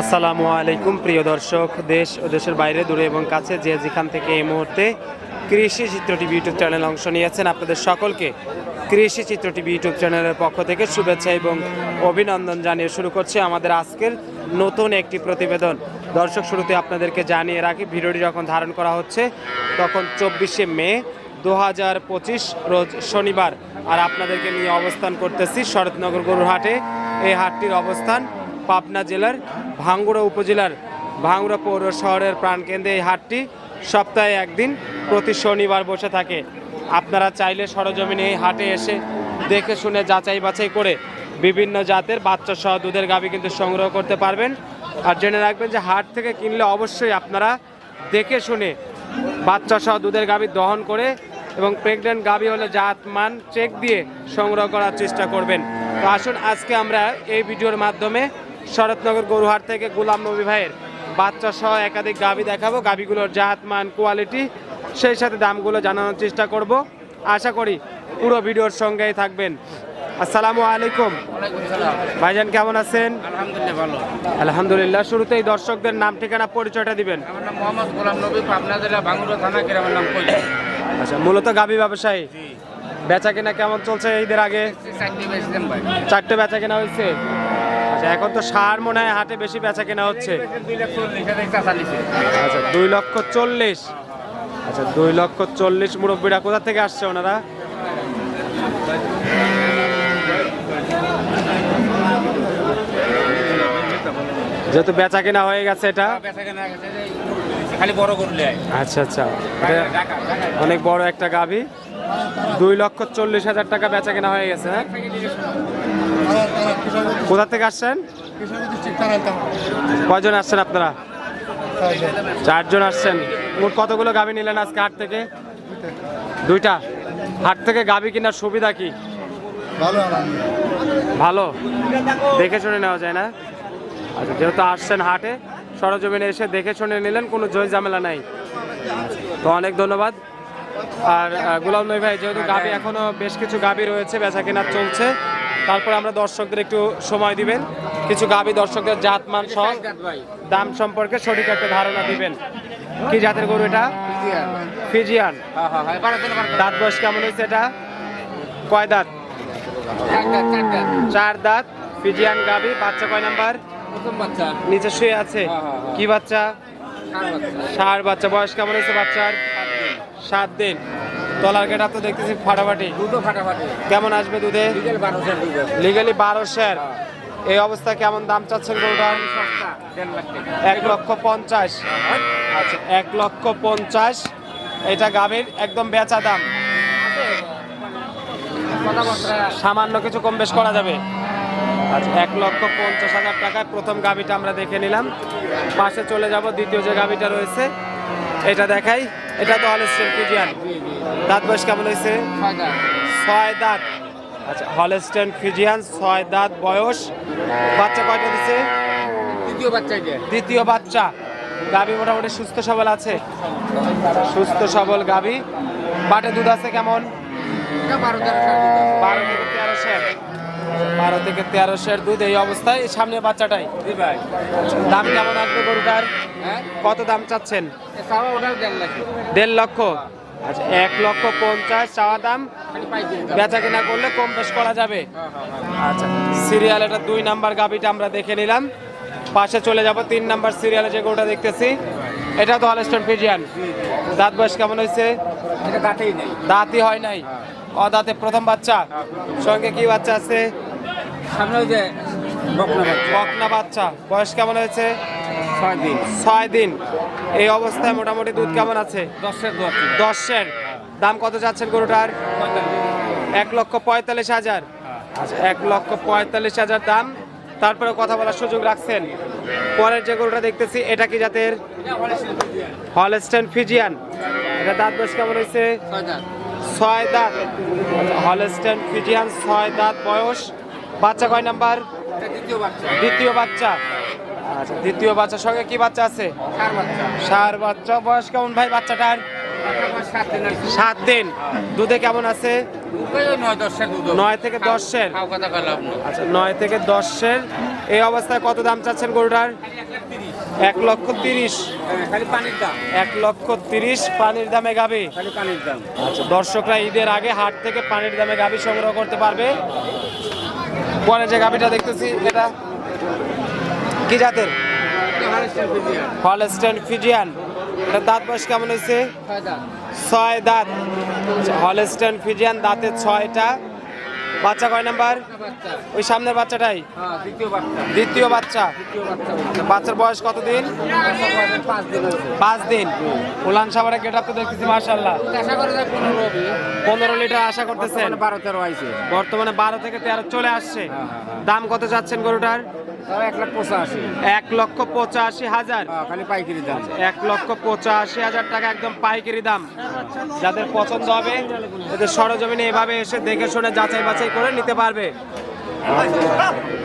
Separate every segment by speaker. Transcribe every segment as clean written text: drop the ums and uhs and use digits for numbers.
Speaker 1: আসসালামু আলাইকুম প্রিয় দর্শক, দেশ ও দেশের বাইরে দূরে এবং কাছে যে যেখান থেকে এই মুহূর্তে কৃষি চিত্র টিভি ইউটিউব চ্যানেল অংশ নিয়েছেন, আপনাদের সকলকে কৃষি চিত্র টিভি ইউটিউব চ্যানেলের পক্ষ থেকে শুভেচ্ছা এবং অভিনন্দন জানিয়ে শুরু করছি আমাদের আজকের নতুন একটি প্রতিবেদন। দর্শক, শুরুতে আপনাদেরকে জানিয়ে রাখি, ভিডিওটি যখন ধারণ করা হচ্ছে তখন 24শে মে 2025 রোজ শনিবার, আর আপনাদেরকে নিয়ে অবস্থান করতেছি শরৎনগর গরুর হাটে। এই হাটটির অবস্থান পাবনা জেলার ভাঙ্গুড়া উপজেলার ভাঙ্গুড়া পৌর শহরের প্রাণকেন্দ্রে। এই হাটটি সপ্তাহে একদিন প্রতি শনিবার বসে থাকে। আপনারা চাইলে সরজমিনে এই হাটে এসে দেখে শুনে যাচাই বাছাই করে বিভিন্ন জাতের বাচ্চা সহ দুধের গাভী কিন্তু সংগ্রহ করতে পারবেন। আর জেনে রাখবেন যে হাট থেকে কিনলে অবশ্যই আপনারা দেখে শুনে বাচ্চা সহ দুধের গাভী দহন করে এবং প্রেগনেন্ট গাভী হলে জাত মান চেক দিয়ে সংগ্রহ করার চেষ্টা করবেন। তো আসুন আজকে আমরা এই ভিডিওর মাধ্যমে শরৎনগর গরুহাট থেকে গোলাম নবী ভাইয়ের বাচ্চা সহ একাধিক গাভী দেখাবো। গাভীগুলোর জাত মান কোয়ালিটি সেই সাথে দামগুলো জানানোর চেষ্টা করব। আশা করি পুরো ভিডিওর সঙ্গেই থাকবেন। আসসালামু আলাইকুম ভাইজান, কেমন আছেন?
Speaker 2: আলহামদুলিল্লাহ ভালো।
Speaker 1: আলহামদুলিল্লাহ। শুরুতেই দর্শকদের নাম ঠিকানা পরিচয়টা দিবেন।
Speaker 2: আমার নাম মোহাম্মদ গোলাম নবী, পাবনা জেলা ভাঙ্গুড়া থানা, গ্রামের নাম কইল।
Speaker 1: আচ্ছা, মূলত গাভী ব্যবসায়ী। বেচা কেনা কেমন চলছে? ঈদের আগে
Speaker 2: ভাই
Speaker 1: 4টে বেচা কেনা হয়েছে। আচ্ছা, এখন তো সার মনে হয় হাটে বেশি বেচা কেনা হচ্ছে।
Speaker 2: 2,40,000
Speaker 1: আচ্ছা, 2,40,000। আচ্ছা, 2,40,000। মুরব্বীরা কোথা থেকে আসছে ওনারা? যেহেতু বেচা কেনা হয়ে গেছে এটা।
Speaker 2: খালি বড় করলে।
Speaker 1: আচ্ছা আচ্ছা, এটা অনেক বড় একটা গাভী। 2,40,000 টাকা বেচা কেনা হয়ে গেছে। হ্যাঁ, কোথা থেকে আসছেন? কয়জন আসছেন আপনারা? 4জন আসছেন। মোট কতগুলো গাভী নিলেন আজকে হাট থেকে? 2টা। হাট থেকে গাভী কেনার সুবিধা কি? ভালো, দেখে শুনে নেওয়া যায় না? আচ্ছা, যেহেতু আসছেন হাটে, সরজমিনে এসে দেখে শুনে নিলেন, কোনো জয় ঝামেলা নাই। তো অনেক ধন্যবাদ। আর গোলাম নবী ভাই, যেহেতু গাভী এখনো বেশ কিছু গাভী রয়েছে, বেচা কেনা চলছে, তারপরে আমরা দর্শকদের একটু সময় দিবেন, কিছু গাভী দর্শকদের জাতমান সহ দাম সম্পর্কে সঠিক একটা ধারণা দিবেন। কি জাতের গরু এটা? ফিজিয়ান। দাঁত বয়স কেমন হয়েছে এটা? কয় দাঁত? 4 দাঁত। ফিজিয়ান গাভী। বাচ্চা কয় নাম্বার? নিচে শুয়ে আছে। কি বাচ্চা? ষাঁড় বাচ্চা। বয়স কেমন হয়েছে বাচ্চার? 7 দিন। তলার গেটা তো দেখতেছি ফাটাফাটি। কেমন আসবে দুধে? লিগালি 12,000। এই অবস্থা কেমন দাম চাচ্ছেন গরুটার? 1,50,000। আচ্ছা, 1,50,000 এটা গাভীর একদম বেচা দাম। সামান্য কিছু কম বেশ করা যাবে। আচ্ছা, 1,50,000 টাকায় প্রথম গাভীটা আমরা দেখে নিলাম। পাশে চলে যাব, দ্বিতীয় যে গাভীটা রয়েছে এটা দেখাই। এটা তো হলস্টেইন ফ্রিজিয়ান। দাঁত বয়স কেমন হয়েছে? 6 দাঁত। আচ্ছা, হলস্টেইন ফ্রিজিয়ান, 6 দাঁত বয়স। বাচ্চা কয়টা দিচ্ছে? দ্বিতীয় বাচ্চা। গাভী মোটামুটি সুস্থ সবল আছে। সুস্থ সবল গাভী। বাটে দুধ আছে কেমন? 12 থেকে 13,000 দুধ এই অবস্থায়। সামনে বাচ্চাটাই। দাম কেমন আসবে গরুটার? কত দাম চাচ্ছেন? 1.5 লক্ষ। আচ্ছা, 1,50,000 চাওয়া দাম। বেচা কেনা করলে কম বেশ করা যাবে। আচ্ছা, সিরিয়াল এটা 2 নাম্বার গাভীটা আমরা দেখে নিলাম। পাশে চলে যাব 3 নাম্বার সিরিয়ালে যে গরুটা দেখতেছি, এটা তো হলস্টেইন ফ্রিজিয়ান। দাঁত বয়স কেমন হয়েছে? দাঁতই হয় নাই, অদাঁতে প্রথম বাচ্চা। সঙ্গে কি বাচ্চা আছে? বকনা বাচ্চা। বয়স কেমন হয়েছে? 6 দিন। এই অবস্থায় মোটামুটি দুধ কেমন আছে? 10,000। দাম কত চাচ্ছেন গরুটার? 1,45,000। আচ্ছা, 1,45,000 দাম। তারপরে কথা বলার সুযোগ রাখছেন। পরের যে গরুটা দেখতেছি এটা কি জাতের? Holstein Friesian. এটা দাঁত বয়স কেমন হয়েছে? 6 দাঁত। হলস্টেইন ফ্রিজিয়ান, 6 দাঁত বয়স। বাচ্চা কয় নাম্বার? দ্বিতীয় বাচ্চা। আচ্ছা, দ্বিতীয় বাচ্চার সঙ্গে কি বাচ্চা আছে? ষাঁড় বাচ্চা। বয়স কেমন ভাই বাচ্চাটার? 7 দিন। দুধে কেমন আছে? 9 থেকে 10-এর। আচ্ছা, 9 থেকে 10-এর। এই অবস্থায় কত দাম চাচ্ছেন গরুটার? 1,30,000
Speaker 2: খালি পানির দাম,
Speaker 1: 1,30,000 পানির দামে গাবি।
Speaker 2: খালি পানির দাম।
Speaker 1: আচ্ছা, দর্শকরা ঈদের আগে হাট থেকে পানির দামে গাবি সংগ্রহ করতে পারবে। পরে যে গাবিটা দেখতেছি এটা কি জাতের? Holstein Friesian. এটা দাঁত বয়স কেমন হয়েছে? 6 দাঁত। হলস্টেইন ফ্রিজিয়ান, দাঁতে 6টা। বাচ্চা কয় নাম্বার? ওই সামনের বাচ্চাটাই দ্বিতীয় বাচ্চা। বাচ্চার বয়স কতদিন? 5 দিন। উলান সাবারে গেট আপ তো দেখতেছি মাশাআল্লাহ। 15 লিটার আশা করতেছেন?
Speaker 2: 12-13 আইছে।
Speaker 1: বর্তমানে 12 থেকে 13 চলে আসছে। দাম কত চাচ্ছেন গরুটার?
Speaker 2: 1,85,000।
Speaker 1: 1,85,000।
Speaker 2: খালি পাইকারি দাম।
Speaker 1: 1,85,000 টাকা একদম পাইকারি দাম। যাদের পছন্দ হবে তাদের সরজমিনে এভাবে এসে দেখে শুনে যাচাই বাছাই করে নিতে পারবে।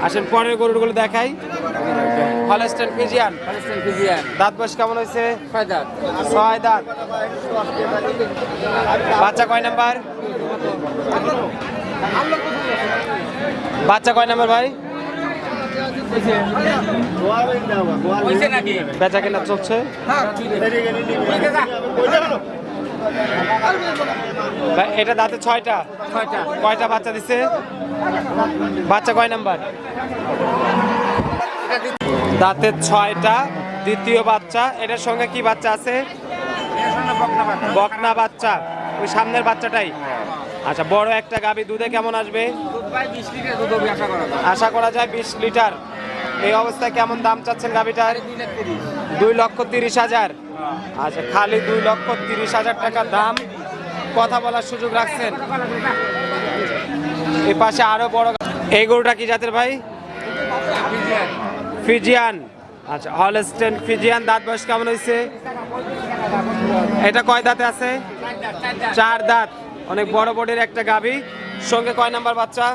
Speaker 1: আসেন পরের গরুগুলো দেখাই। হলস্টেইন ফ্রিজিয়ান, দাঁত বয়স কেমন হয়েছে? 6 দাঁত। বাচ্চা কয় নাম্বার? বাচ্চা কয় নাম্বার ভাই? বেচা কেনা চলছে। এটা দাঁতে 6টা। কয়টা বাচ্চা দিছে? বাচ্চা কয় নাম্বার? দাঁতে 6টা, দ্বিতীয় বাচ্চা। এটার সঙ্গে কি বাচ্চা আছে? বকনা বাচ্চা। ওই সামনের বাচ্চাটাই। আচ্ছা, বড় একটা গাভী, দুধে কেমন আসবে? আশা করা যায় 20 লিটার। এই অবস্থায় কেমন দাম চাচ্ছেন গাভীটার? 2,30,000। আচ্ছা, খালি 2,30,000 টাকা দাম। কথা বলার সুযোগ রাখছেন। এ পাশে আরো বড়। এই গরুটা কি জাতের ভাই? ফ্রিজিয়ান। আচ্ছা, হলস্টেইন ফ্রিজিয়ান, দাঁত বয়স কেমন হয়েছে? এটা কয় দাঁতে আছে? 4 দাঁত। অনেক বড় বডির একটা গাভী। সঙ্গে কয় নাম্বার বাচ্চা?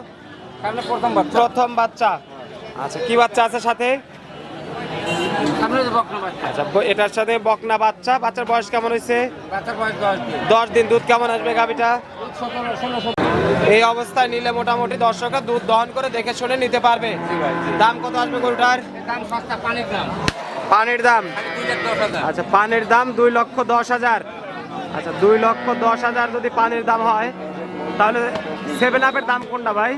Speaker 1: প্রথম বাচ্চা। আচ্ছা, কি বাচ্চা আছে সাথে? আচ্ছা, এটার সাথে বকনা বাচ্চা। বাচ্চার বয়স কেমন হয়েছে? 10 দিন। দুধ কেমন আসবে গাভীটা? এই অবস্থায় নিলে মোটামুটি দর্শকরা দুধ দহন করে দেখে শুনে নিতে পারবে। দাম কত আসবে গরুটার? পানির দাম। আচ্ছা, পানির দাম 2,10,000। আচ্ছা, 2,10,000 যদি পানির দাম হয় তাহলে 7 আপের দাম কোনটা ভাই?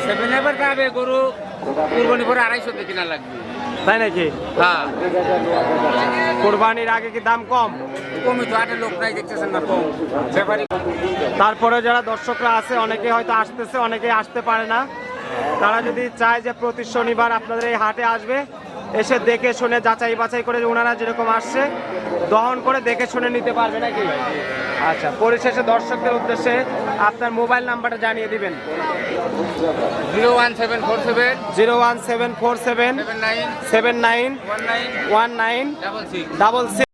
Speaker 2: 7 আপের দামে গরু কুরবানি করে 250 কিনা লাগবে।
Speaker 1: তাই নাকি?
Speaker 2: হ্যাঁ,
Speaker 1: কোরবানির আগে কি দাম কম?
Speaker 2: কমই তো, হাটে লোক নাই, দেখতেছেন না কম। ব্যাপারী
Speaker 1: তারপরে যারা দর্শকরা আছে অনেকে হয়তো আসতেছে, অনেকে আসতে পারে না। তারা যদি চায় যে প্রতি শনিবার আপনাদের এই হাটে আসবে, এসে দেখে শুনে যাচাই বাছাই করে ওনারা যেরকম আসছে দহন করে দেখে শুনে নিতে পারবে নাকি? আচ্ছা, পরিশেষে দর্শকদের উদ্দেশ্যে আপনার মোবাইল নাম্বারটা জানিয়ে দিবেন।
Speaker 2: 01747
Speaker 1: 01747
Speaker 2: 79
Speaker 1: 79
Speaker 2: 19
Speaker 1: 19
Speaker 2: 66।
Speaker 1: 66